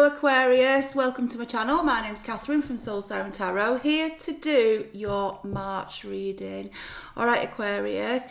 Aquarius, welcome to my channel. My name's Catherine from Siren Tarot, here to do your March reading. Alright Aquarius,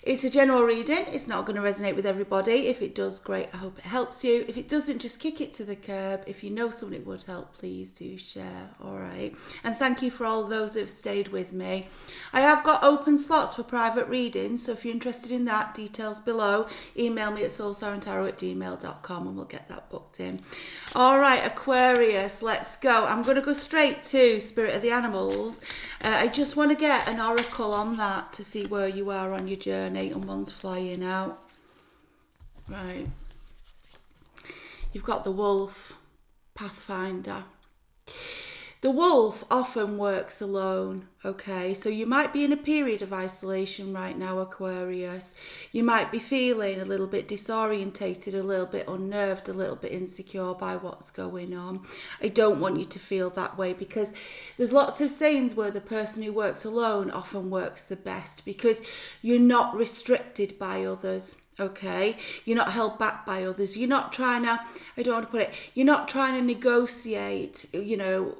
it's a general reading. It's not going to resonate with everybody. If it does, great, I hope it helps you. If it doesn't, just kick it to the curb. If you know someone it would help, please do share. Alright, and thank you for all those who have stayed with me. I have got open slots for private readings, so if you're interested in that, details below. Email me at soulsirentarot@gmail.com and we'll get that booked in. Alright Aquarius, let's go. I'm going to go straight to Spirit of the Animals. I just want to get an oracle on that to see where you are on your journey, and one's flying out. Right. You've got the Wolf, Pathfinder. The wolf often works alone, okay? So you might be in a period of isolation right now, Aquarius. You might be feeling a little bit disorientated, a little bit unnerved, a little bit insecure by what's going on. I don't want you to feel that way, because there's lots of sayings where the person who works alone often works the best, because you're not restricted by others. Okay, you're not held back by others. You're not trying to, I don't want to put it, you're not trying to negotiate,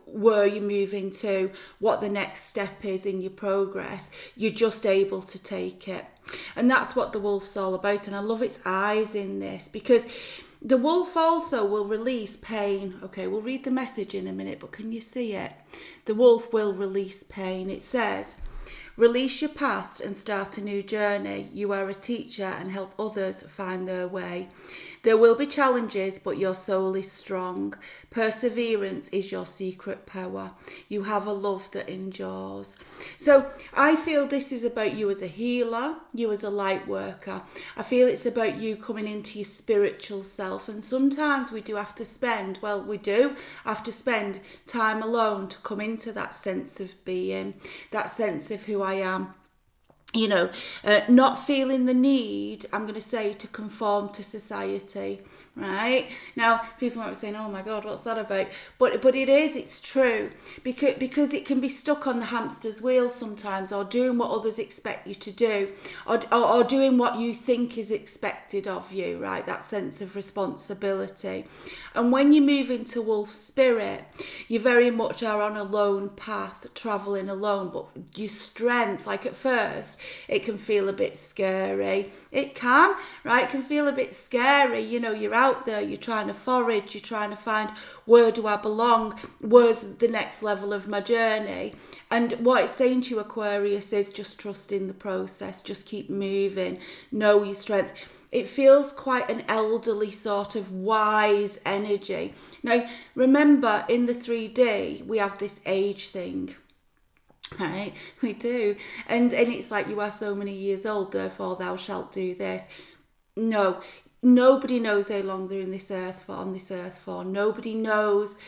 where you're moving to, what the next step is in your progress. You're just able to take it. And that's what the wolf's all about. And I love its eyes in this, because the wolf also will release pain. Okay, we'll read the message in a minute, but can you see it? The wolf will release pain. It says, release your past and start a new journey. You are a teacher and help others find their way. There will be challenges, but your soul is strong. Perseverance is your secret power. You have a love that endures. So I feel this is about you as a healer, you as a light worker. I feel it's about you coming into your spiritual self. And sometimes we do have to spend time alone to come into that sense of being, that sense of who I am. Not feeling the need, I'm going to say, to conform to society, right? Now, people might be saying, oh my God, what's that about? But it's true, because it can be stuck on the hamster's wheel sometimes, or doing what others expect you to do, or doing what you think is expected of you, right? That sense of responsibility. And when you move into wolf spirit, you very much are on a lone path, traveling alone, but your strength, like at first, it can feel a bit scary. It can, right? It can feel a bit scary. You're out there, you're trying to forage, you're trying to find, where do I belong? Where's the next level of my journey? And what it's saying to you, Aquarius, is just trust in the process. Just keep moving. Know your strength. It feels quite an elderly sort of wise energy. Now, remember, in the 3D, we have this age thing. Right, we do, and it's like, you are so many years old, therefore thou shalt do this. No, nobody knows how long they're on this earth for. Nobody knows.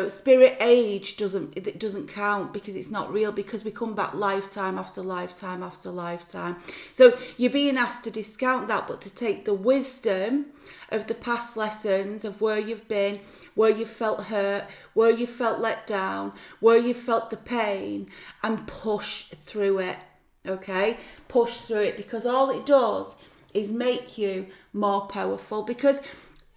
Spirit age doesn't count, because it's not real, because we come back lifetime after lifetime after lifetime. So you're being asked to discount that, but to take the wisdom of the past lessons, of where you've been, where you felt hurt, where you felt let down, where you felt the pain, and push through it. Okay? Push through it, because all it does is make you more powerful, because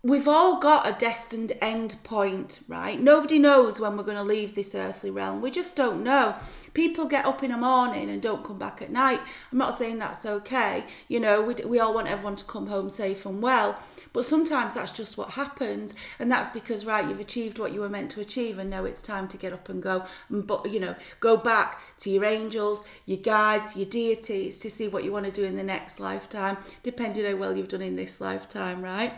we've all got a destined end point, right? Nobody knows when we're going to leave this earthly realm. We just don't know. People get up in the morning and don't come back at night. I'm not saying that's okay. We all want everyone to come home safe and well. But sometimes that's just what happens. And that's because, right, you've achieved what you were meant to achieve, and now it's time to get up and go. But, go back to your angels, your guides, your deities, to see what you want to do in the next lifetime, depending on how well you've done in this lifetime, right?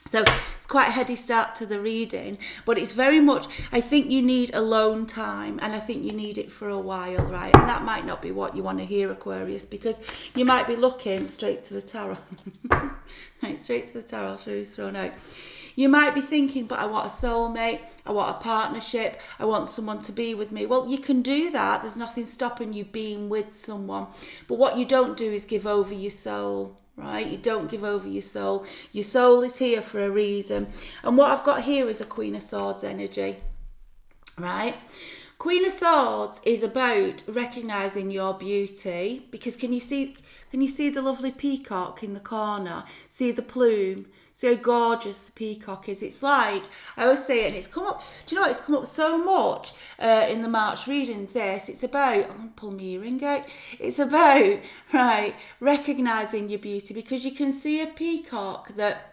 So it's quite a heady start to the reading, but it's very much, I think you need alone time, and I think you need it for a while, right? And that might not be what you want to hear, Aquarius, because you might be looking straight to the tarot. Right, straight to the tarot, I'll show you thrown out. You might be thinking, but I want a soulmate, I want a partnership, I want someone to be with me. Well, you can do that. There's nothing stopping you being with someone. But what you don't do is give over your soul. Right? You don't give over your soul. Your soul is here for a reason. And what I've got here is a Queen of Swords energy. Right? Queen of Swords is about recognising your beauty, because can you see the lovely peacock in the corner? See the plume? See how gorgeous the peacock is? It's like, I always say it, and it's come up, do you know what, it's come up so much in the March readings, it's about, I'm going to pull my earring out, it's about, right, recognising your beauty, because you can see a peacock that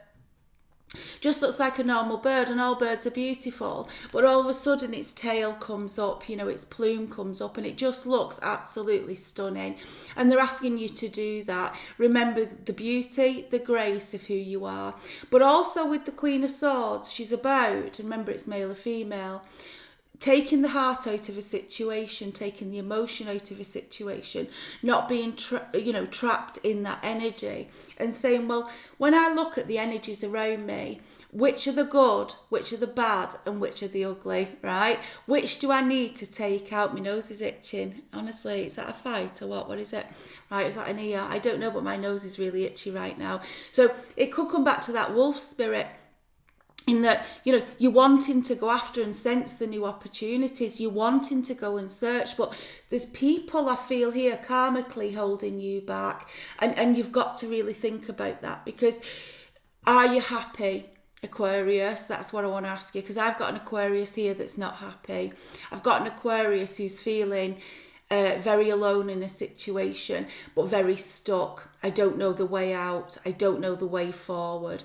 just looks like a normal bird, and all birds are beautiful, but all of a sudden its tail comes up, its plume comes up, and it just looks absolutely stunning. And they're asking you to do that. Remember the beauty, the grace of who you are. But also with the Queen of Swords, she's about, remember it's male or female, taking the heart out of a situation, taking the emotion out of a situation, not being trapped in that energy, and saying, well, when I look at the energies around me, which are the good, which are the bad, and which are the ugly, right? Which do I need to take out? My nose is itching. Honestly, is that a fight or what? What is it? Right, is that an ear? I don't know, but my nose is really itchy right now. So it could come back to that wolf spirit, in that, you're wanting to go after and sense the new opportunities. You're wanting to go and search, but there's people, I feel here, karmically holding you back. And you've got to really think about that, because are you happy, Aquarius? That's what I want to ask you, because I've got an Aquarius here that's not happy. I've got an Aquarius who's feeling very alone in a situation, but very stuck. I don't know the way out. I don't know the way forward.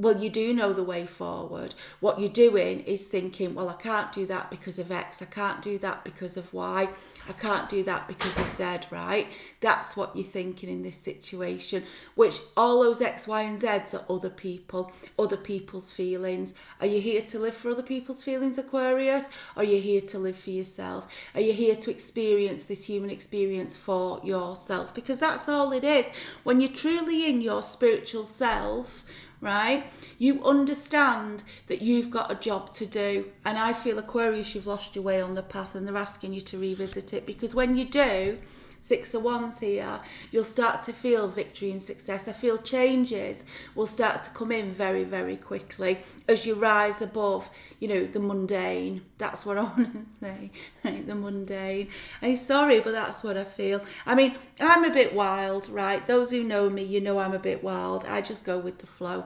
Well, you do know the way forward. What you're doing is thinking, well, I can't do that because of X. I can't do that because of Y. I can't do that because of Z, right? That's what you're thinking in this situation, which all those X, Y, and Zs are other people, other people's feelings. Are you here to live for other people's feelings, Aquarius? Or are you here to live for yourself? Are you here to experience this human experience for yourself? Because that's all it is. When you're truly in your spiritual self, right, you understand that you've got a job to do. And I feel, Aquarius, you've lost your way on the path, and they're asking you to revisit it, because when you do, 6 of Wands here, you'll start to feel victory and success. I feel changes will start to come in very, very quickly as you rise above, the mundane. That's what I want to say, right? The mundane. I'm sorry, but that's what I feel. I mean, I'm a bit wild, right? Those who know me, I'm a bit wild. I just go with the flow.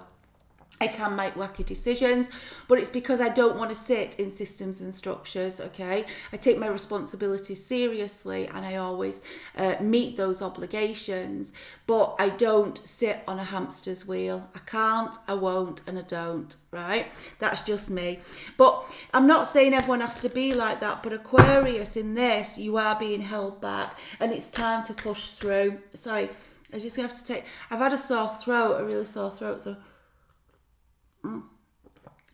I can make wacky decisions, but it's because I don't want to sit in systems and structures, okay? I take my responsibilities seriously, and I always meet those obligations, but I don't sit on a hamster's wheel. I can't, I won't, and I don't, right? That's just me. But I'm not saying everyone has to be like that, but Aquarius, in this, you are being held back, and it's time to push through. Sorry, I'm just going to have to I've had a really sore throat, so...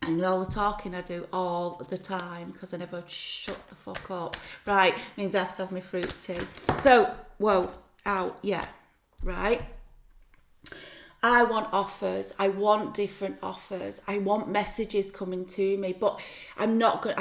And all the talking I do all the time, because I never shut the fuck up. Right, means I have to have my fruit tea. So, right. I want offers. I want different offers. I want messages coming to me, but I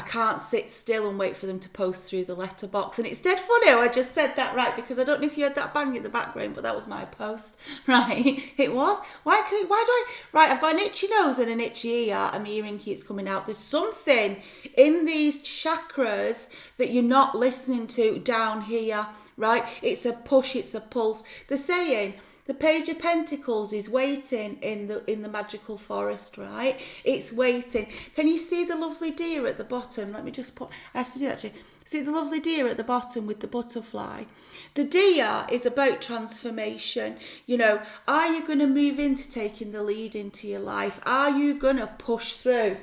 can't sit still and wait for them to post through the letterbox. And it's dead funny how I just said that, right? Because I don't know if you heard that bang in the background, but that was my post, right? It was. Why do I? Right, I've got an itchy nose and an itchy ear, and my earring keeps coming out. There's something in these chakras that you're not listening to down here, right? It's a push, it's a pulse. They're saying, the Page of Pentacles is waiting in the magical forest, right? It's waiting. Can you see the lovely deer at the bottom? Let me just I have to do that actually. See the lovely deer at the bottom with the butterfly? The deer is about transformation. Are you going to move into taking the lead into your life? Are you going to push through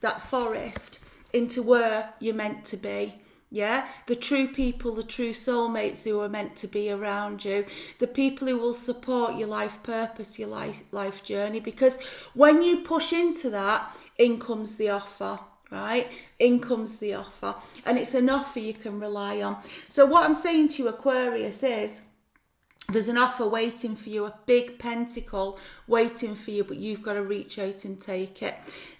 that forest into where you're meant to be? Yeah, the true people, the true soulmates who are meant to be around you, the people who will support your life purpose, your life journey. Because when you push into that, in comes the offer, right? In comes the offer. And it's an offer you can rely on. So what I'm saying to you, Aquarius, is there's an offer waiting for you, a big pentacle waiting for you, but you've got to reach out and take it.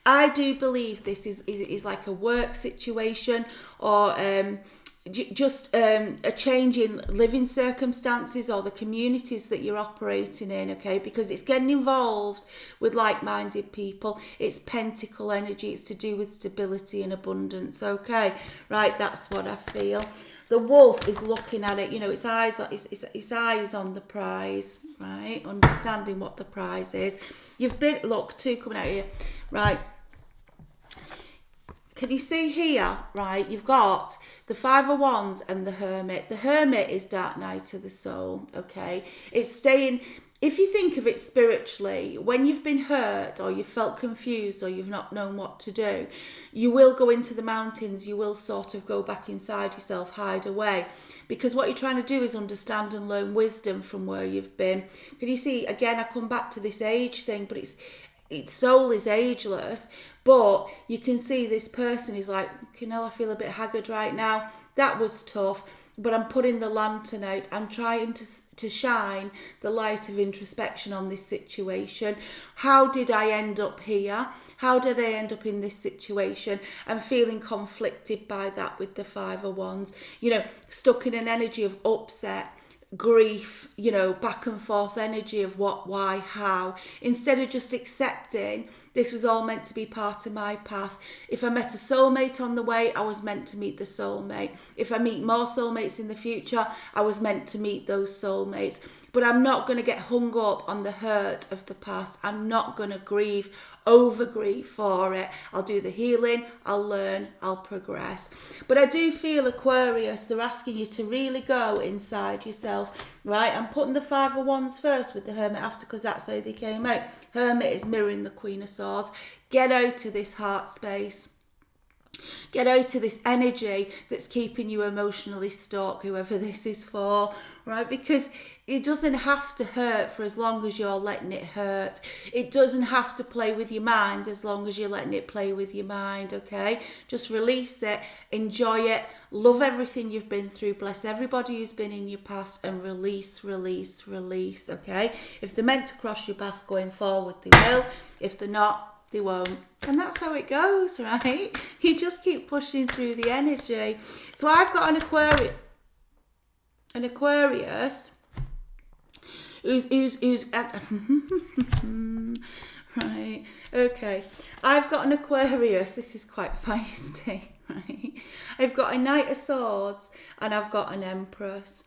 I do believe this is like a work situation, or just a change in living circumstances or the communities that you're operating in, okay? Because it's getting involved with like-minded people. It's pentacle energy. It's to do with stability and abundance, okay? Right, that's what I feel. The wolf is looking at it, you know, its eyes on the prize, right? Understanding what the prize is. You've been, look, two coming out here, right? Can you see here, right, you've got the Five of Wands and the Hermit. The Hermit is dark night of the soul, okay? It's staying, if you think of it spiritually, when you've been hurt or you've felt confused or you've not known what to do, you will go into the mountains, you will sort of go back inside yourself, hide away. Because what you're trying to do is understand and learn wisdom from where you've been. Can you see, again, I come back to this age thing, but its soul is ageless, but you can see this person is like, I feel a bit haggard right now. That was tough, but I'm putting the lantern out. I'm trying to shine the light of introspection on this situation. How did I end up here? How did I end up in this situation? I'm feeling conflicted by that with the Five of Wands. You know, stuck in an energy of upset, grief, you know, back and forth energy of what, why, how, instead of just accepting this was all meant to be part of my path. If I met a soulmate on the way, I was meant to meet the soulmate. If I meet more soulmates in the future, I was meant to meet those soulmates. But I'm not going to get hung up on the hurt of the past. I'm not going to grieve, over grieve for it. I'll do the healing, I'll learn, I'll progress. But I do feel, Aquarius, they're asking you to really go inside yourself, right? I'm putting the Five of Wands first with the Hermit after, because that's how they came out. Hermit is mirroring the Queen of Swords. Get out of this heart space. Get out of this energy that's keeping you emotionally stuck, whoever this is for, right? Because it doesn't have to hurt for as long as you're letting it hurt. It doesn't have to play with your mind as long as you're letting it play with your mind, okay? Just release it, enjoy it, love everything you've been through, bless everybody who's been in your past, and release, release, release, okay? If they're meant to cross your path going forward, they will. If they're not, they won't. And that's how it goes, right? You just keep pushing through the energy. So I've got an Aquarius who's right, okay. I've got an Aquarius, this is quite feisty, right? I've got a Knight of Swords and I've got an Empress.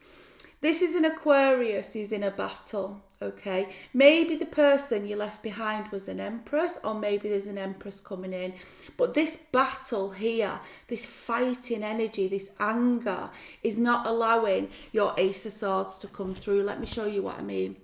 This is an Aquarius who's in a battle, okay? Maybe the person you left behind was an Empress, or maybe there's an Empress coming in. But this battle here, this fighting energy, this anger, is not allowing your Ace of Swords to come through. Let me show you what I mean.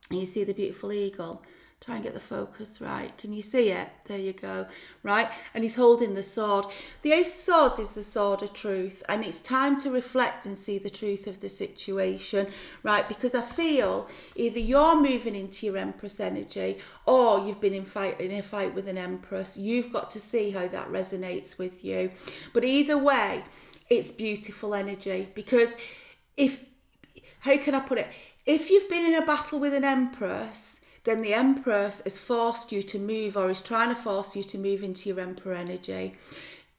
You see the beautiful eagle? Try and get the focus right. Can you see it? There you go. Right? And he's holding the sword. The Ace of Swords is the sword of truth. And it's time to reflect and see the truth of the situation. Right? Because I feel either you're moving into your Empress energy or you've been in a fight with an Empress. You've got to see how that resonates with you. But either way, it's beautiful energy. Because how can I put it? If you've been in a battle with an Empress, then the Empress has forced you to move, or is trying to force you to move into your Emperor energy.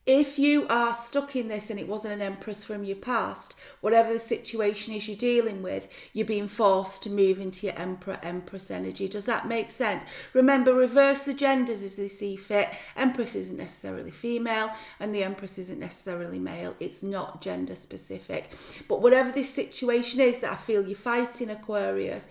If you are stuck in this and it wasn't an Empress from your past, whatever the situation is you're dealing with, you're being forced to move into your Emperor, Empress energy. Does that make sense? Remember, reverse the genders as they see fit. Empress isn't necessarily female and the Empress isn't necessarily male. It's not gender specific. But whatever this situation is that I feel you're fighting, Aquarius,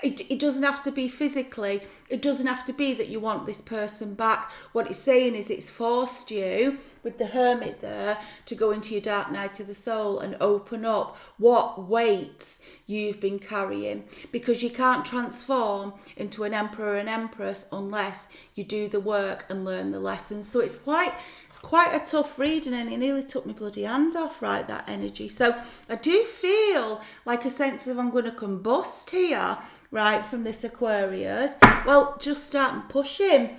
it doesn't have to be physically. It doesn't have to be that you want this person back. What it's saying is it's forced you, with the Hermit there, to go into your dark night of the soul and open up what weights you've been carrying. Because you can't transform into an Emperor or an Empress unless you do the work and learn the lessons. So it's quite a tough reading, and it nearly took my bloody hand off, right, that energy. So I do feel like a sense of I'm going to combust here, right, from this Aquarius. Well, just start pushing.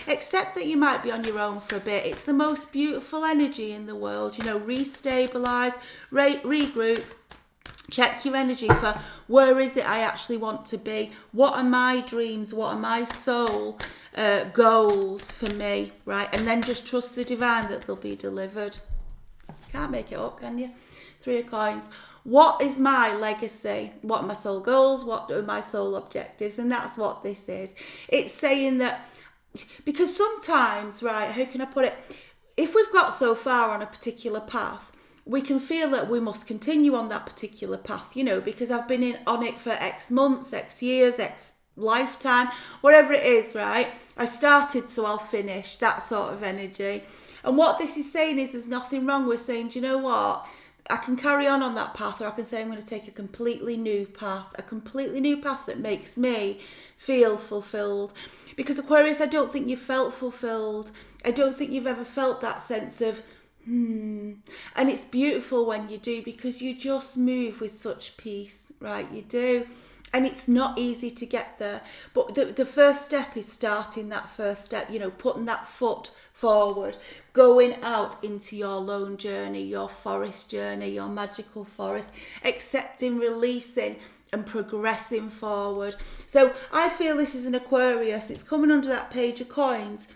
Accept that you might be on your own for a bit. It's the most beautiful energy in the world. You know, restabilize, regroup. Check your energy for where is it I actually want to be? What are my dreams? What are my soul goals for me, right? And then just trust the divine that they'll be delivered. can't make it up, can you? 3 of coins. What is my legacy? What are my soul goals? What are my soul objectives? And that's what this is. It's saying that, because sometimes, right, how can I put it? If we've got so far on a particular path, we can feel that we must continue on that particular path, you know, because I've been on it for X months, X years, X lifetime, whatever it is, right? I started, so I'll finish, that sort of energy. And what this is saying is there's nothing wrong with saying, do you know what? I can carry on that path, or I can say I'm going to take a completely new path that makes me feel fulfilled. Because Aquarius, I don't think you felt fulfilled. I don't think you've ever felt that sense of, And it's beautiful when you do, because you just move with such peace, right? You do. And it's not easy to get there. But the first step is starting that first step, you know, putting that foot forward, going out into your lone journey, your forest journey, your magical forest, accepting, releasing and progressing forward. So I feel this is an Aquarius. It's coming under that page of coins,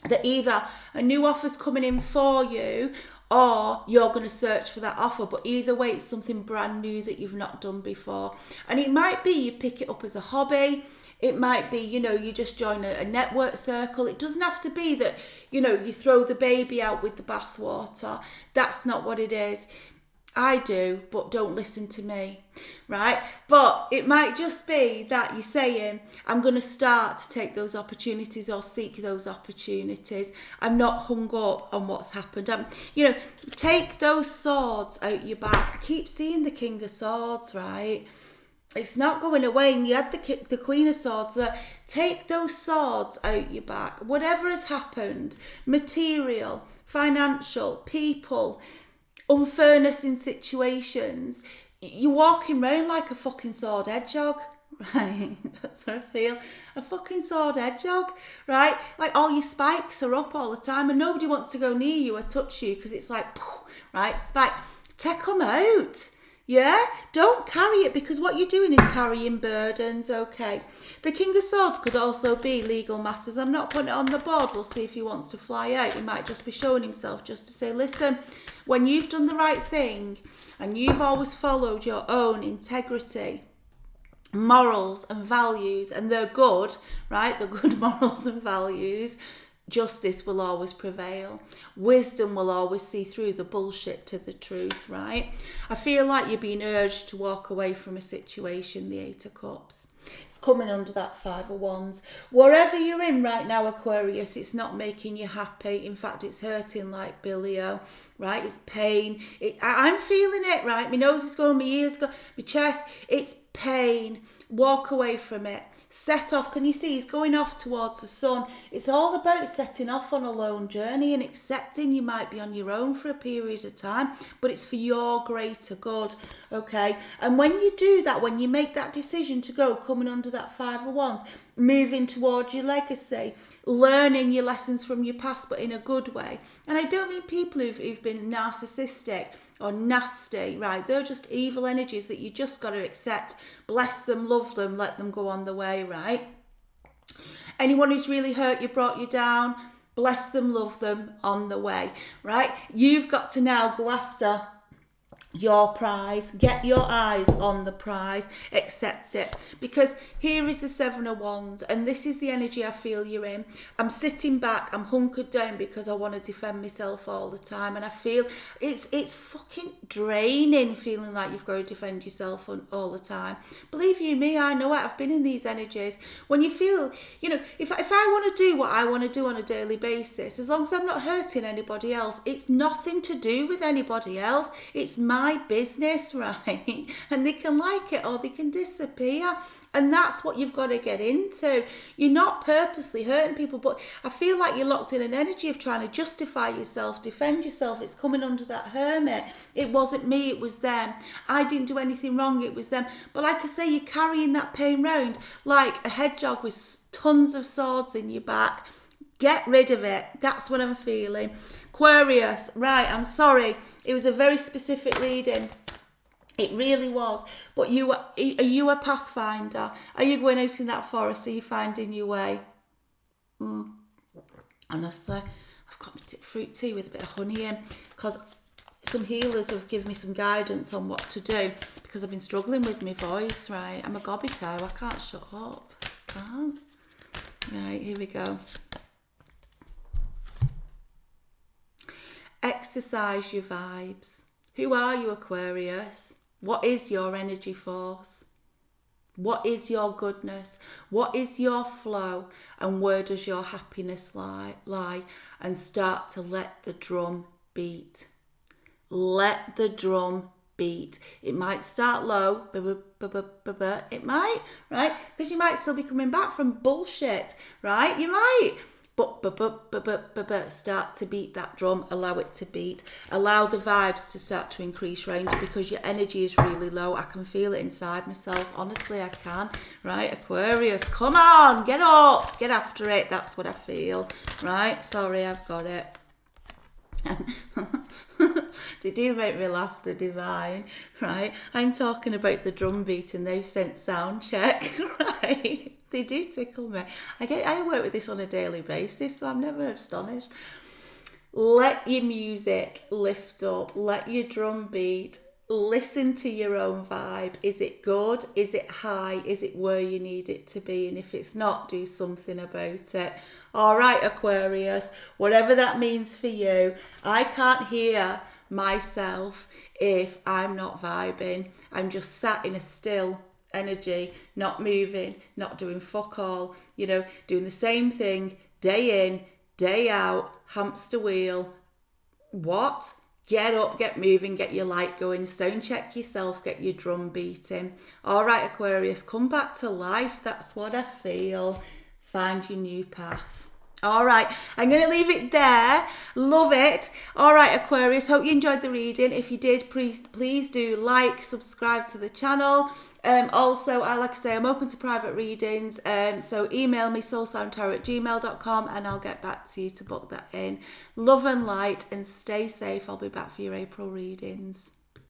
that either a new offer's coming in for you, or you're going to search for that offer. But either way, it's something brand new that you've not done before. And it might be you pick it up as a hobby. It might be, you know, you just join a network circle. It doesn't have to be that, you know, you throw the baby out with the bathwater. That's not what it is. I do, but don't listen to me, right? But it might just be that you're saying, I'm going to start to take those opportunities or seek those opportunities. I'm not hung up on what's happened. You know, take those swords out your back. I keep seeing the King of Swords, right? It's not going away. And you had the Queen of Swords there. Take those swords out your back. Whatever has happened, material, financial, people, unfairness in situations, you're walking around like a fucking sword hedgehog, right? That's what I feel. A fucking sword hedgehog, right? Like all your spikes are up all the time and nobody wants to go near you or touch you because it's like, right, spike. Take them out. Yeah, don't carry it, because what you're doing is carrying burdens, okay? The King of Swords could also be legal matters. I'm not putting it on the board. We'll see if he wants to fly out. He might just be showing himself just to say, listen, when you've done the right thing and you've always followed your own integrity, morals and values, and they're good, right? They're good morals and values, justice will always prevail. Wisdom will always see through the bullshit to the truth, right? I feel like you're being urged to walk away from a situation, the 8 of Cups. It's coming under that 5 of Wands. Wherever you're in right now, Aquarius, it's not making you happy. In fact, it's hurting like Billio, right? It's pain. I'm feeling it, right? My nose is going, my ears go, my chest. It's pain. Walk away from it. Set off. Can you see he's going off towards the sun? It's all about setting off on a lone journey and accepting you might be on your own for a period of time, but it's for your greater good, okay? And when you do that, when you make that decision to go, coming under that 5 of Wands, moving towards your legacy, learning your lessons from your past, but in a good way. And I don't mean people who've been narcissistic or nasty, right? They're just evil energies that you just got to accept. Bless them, love them, let them go on the way, right? Anyone who's really hurt you, brought you down, bless them, love them, on the way, right? You've got to now go after your prize, get your eyes on the prize, accept it, because here is the 7 of Wands and this is the energy I feel you're in. I'm sitting back, I'm hunkered down because I want to defend myself all the time, and I feel it's fucking draining feeling like you've got to defend yourself all the time. Believe you me, I know it. I've been in these energies. When you feel, you know, if I want to do what I want to do on a daily basis, as long as I'm not hurting anybody else, it's nothing to do with anybody else. It's my business, right? And they can like it or they can disappear. And that's what you've got to get into. You're not purposely hurting people, but I feel like you're locked in an energy of trying to justify yourself, defend yourself. It's coming under that Hermit. It wasn't me, it was them. I didn't do anything wrong, it was them. But like I say, you're carrying that pain round like a hedgehog with tons of swords in your back. Get rid of it. That's what I'm feeling. Aquarius, right, I'm sorry. It was a very specific reading. It really was. But are you a pathfinder? Are you going out in that forest? Are you finding your way? Honestly, I've got my fruit tea with a bit of honey in, because some healers have given me some guidance on what to do because I've been struggling with my voice, right? I'm a gobby cow, I can't shut up. Can't. Right, here we go. Exercise your vibes. Who are you, Aquarius? What is your energy force? What is your goodness? What is your flow? And where does your happiness lie? And start to let the drum beat. Let the drum beat. It might start low, it might, right? Because you might still be coming back from bullshit, right? You might. But start to beat that drum, allow it to beat, allow the vibes to start to increase range because your energy is really low. I can feel it inside myself, honestly I can, right? Aquarius, come on, get up, get after it, that's what I feel, right? Sorry, I've got it. They do make me laugh, the divine, right? I'm talking about the drum beat and they've sent sound check, right? They do tickle me. I work with this on a daily basis, so I'm never astonished. Let your music lift up. Let your drum beat. Listen to your own vibe. Is it good? Is it high? Is it where you need it to be? And if it's not, do something about it. All right, Aquarius, whatever that means for you. I can't hear myself if I'm not vibing. I'm just sat in a still energy, not moving, not doing fuck all, doing the same thing day in, day out, hamster wheel. What? Get up, get moving, get your light going, sound check yourself, get your drum beating. All right, Aquarius, come back to life. That's what I feel. Find your new path. All right, I'm going to leave it there. Love it. All right, Aquarius, hope you enjoyed the reading. If you did, please do like, subscribe to the channel. Also, like I say, I'm open to private readings. So email me soulsoundtarot@gmail.com and I'll get back to you to book that in. Love and light and stay safe. I'll be back for your April readings.